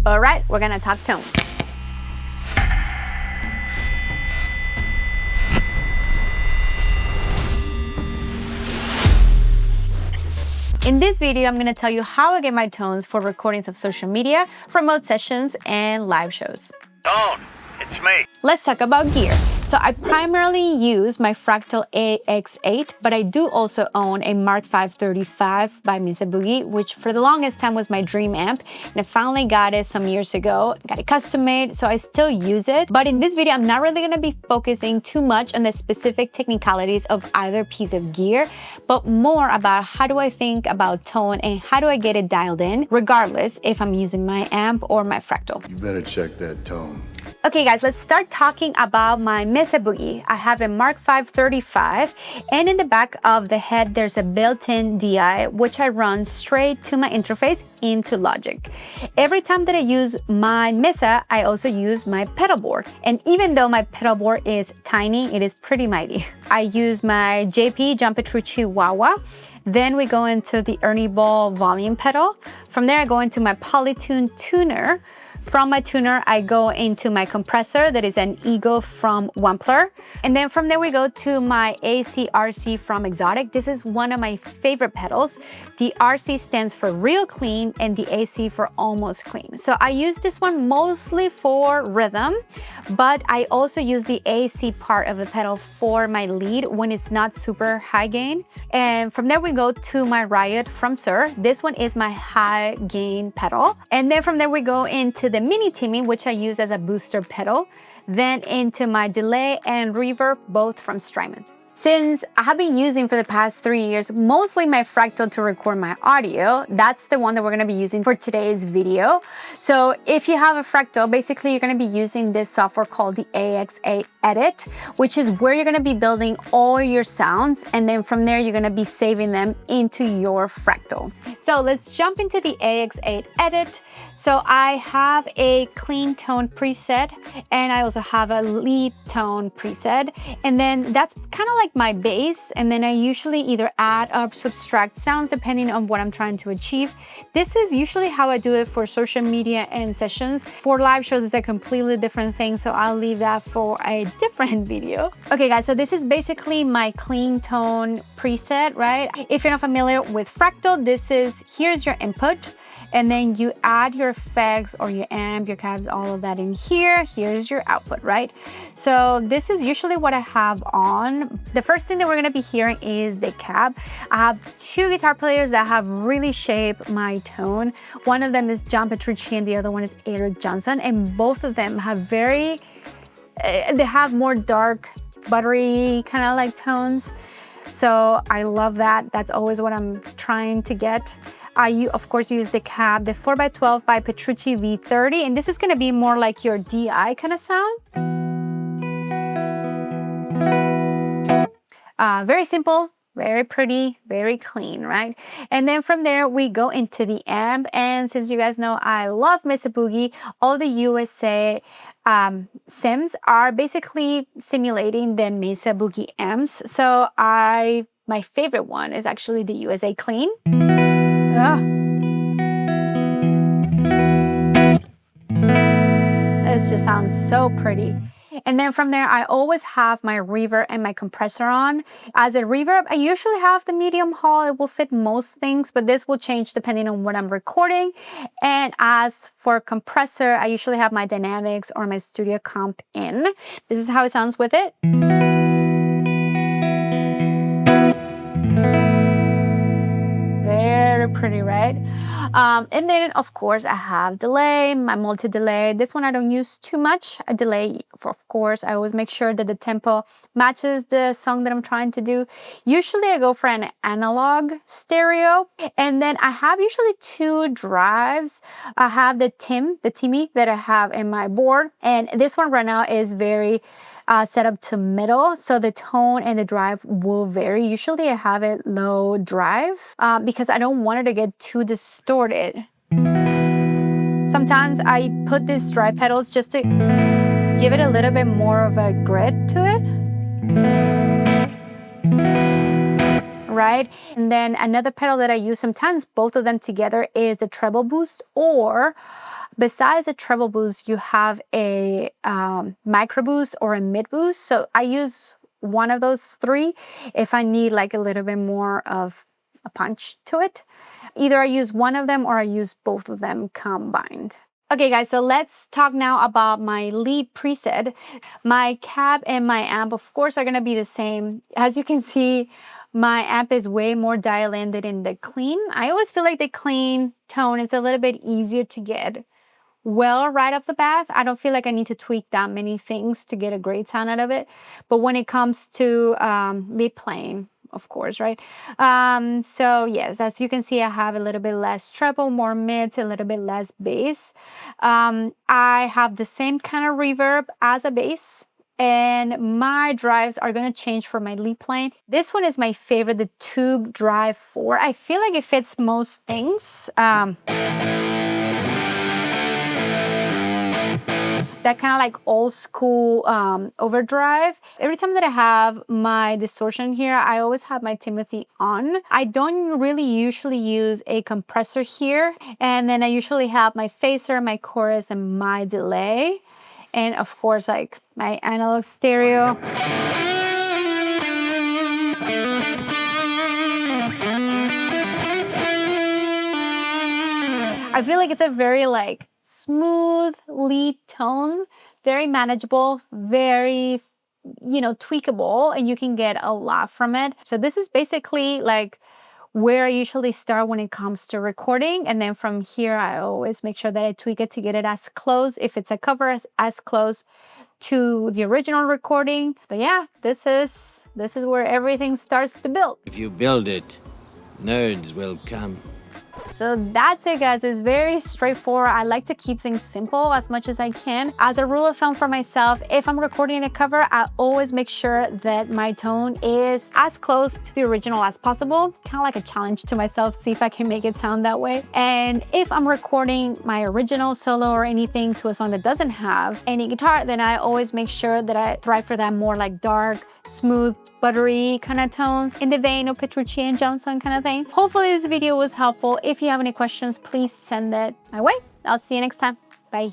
All right, we're gonna talk tone. In this video, I'm gonna tell you how I get my tones for recordings of social media, remote sessions, and live shows. Tone, it's me. Let's talk about gear. So I primarily use my Fractal AX8, but I do also own a Mark 535 by Mesa Boogie, which for the longest time was my dream amp. And I finally got it some years ago, got it custom made, so I still use it. But in this video, I'm not really gonna be focusing too much on the specific technicalities of either piece of gear, but more about how do I think about tone and how do I get it dialed in, regardless if I'm using my amp or my Fractal. You better check that tone. Okay guys, let's start talking about my Mesa Boogie. I have a Mark 535, and in the back of the head there's a built-in DI which I run straight to my interface into Logic. Every time that I use my Mesa, I also use my Pedalboard. And even though my Pedalboard is tiny, it is pretty mighty. I use my JP John Petrucci wah-wah. Then we go into the Ernie Ball volume pedal. From there I go into my Polytune tuner. From my tuner, I go into my compressor that is an Ego from Wampler. And then from there we go to my AC RC from Exotic. This is one of my favorite pedals. The RC stands for real clean and the AC for almost clean. So I use this one mostly for rhythm, but I also use the AC part of the pedal for my lead when it's not super high gain. And from there we go to my Riot from Sir. This one is my high gain pedal. And then from there we go into the Mini Timmy, which I use as a booster pedal, then into my delay and reverb, both from Strymon. Since I have been using for the past 3 years, mostly my Fractal to record my audio, that's the one that we're gonna be using for today's video. So if you have a Fractal, basically you're gonna be using this software called the AX8 Edit, which is where you're gonna be building all your sounds, and then from there you're gonna be saving them into your Fractal. So let's jump into the AX8 Edit. So I have a clean tone preset, and I also have a lead tone preset, and then that's kind of like my base, and then I usually either add or subtract sounds depending on what I'm trying to achieve. This is usually how I do it for social media and sessions. For live shows, it's a completely different thing, so I'll leave that for a different video. Okay guys, so this is basically my clean tone preset, right? If you're not familiar with Fractal, here's your input, and then you add your effects or your amp, your cabs, all of that in here. Here's your output, right? So this is usually what I have on. The first thing that we're gonna be hearing is the cab. I have two guitar players that have really shaped my tone. One of them is John Petrucci and the other one is Eric Johnson, and both of them have they have more dark, buttery kind of like tones. So I love that. That's always what I'm trying to get. I, of course, use the cab, the 4x12 by Petrucci V30, and this is gonna be more like your DI kind of sound. Very simple, very pretty, very clean, right? And then from there, we go into the amp, and since you guys know I love Mesa Boogie, all the USA sims are basically simulating the Mesa Boogie amps. So my favorite one is actually the USA Clean. It just sounds so pretty. And then from there, I always have my reverb and my compressor on. As a reverb, I usually have the medium hall. It will fit most things, but this will change depending on what I'm recording. And as for compressor, I usually have my dynamics or my studio comp in. This is how it sounds with it. Very pretty, right? And then of course I have delay, my multi-delay. This one I don't use too much. A delay, of course, I always make sure that the tempo matches the song that I'm trying to do. Usually I go for an analog stereo, and then I have usually two drives. I have the Timmy that I have in my board, and this one right now is very set up to middle, so the tone and the drive will vary. Usually I have it low drive because I don't want it to get too distorted. Sometimes I put these drive pedals just to give it a little bit more of a grit to it. Right? And then another pedal that I use sometimes, both of them together, is the treble boost or Besides a treble boost, you have a micro boost or a mid boost. So I use one of those three if I need like a little bit more of a punch to it. Either I use one of them or I use both of them combined. Okay guys, so let's talk now about my lead preset. My cab and my amp, of course, are gonna be the same. As you can see, my amp is way more dialed in than in the clean. I always feel like the clean tone is a little bit easier to get well right off the bat. I don't feel like I need to tweak that many things to get a great sound out of it. But when it comes to lead playing, of course, right? So yes, as you can see, I have a little bit less treble, more mids, a little bit less bass. I have the same kind of reverb as a bass, and my drives are gonna change for my lead playing. This one is my favorite, the Tube Drive 4. I feel like it fits most things. That kind of like old school overdrive. Every time that I have my distortion here, I always have my Timothy on. I don't really usually use a compressor here. And then I usually have my phaser, my chorus, and my delay. And of course, like my analog stereo. I feel like it's a very like smooth lead tone, very manageable, very, you know, tweakable, and you can get a lot from it. So this is basically like where I usually start when it comes to recording. And then from here, I always make sure that I tweak it to get it as close, if it's a cover, as close to the original recording. But yeah, this is where everything starts to build. If you build it, nerds will come. So that's it guys, it's very straightforward. I like to keep things simple as much as I can. As a rule of thumb for myself, if I'm recording a cover, I always make sure that my tone is as close to the original as possible. Kind of like a challenge to myself, see if I can make it sound that way. And if I'm recording my original solo or anything to a song that doesn't have any guitar, then I always make sure that I try for that more like dark, smooth, buttery kind of tones in the vein of Petrucci and Johnson kind of thing. Hopefully this video was helpful. If you have any questions, please send it my way. I'll see you next time. Bye.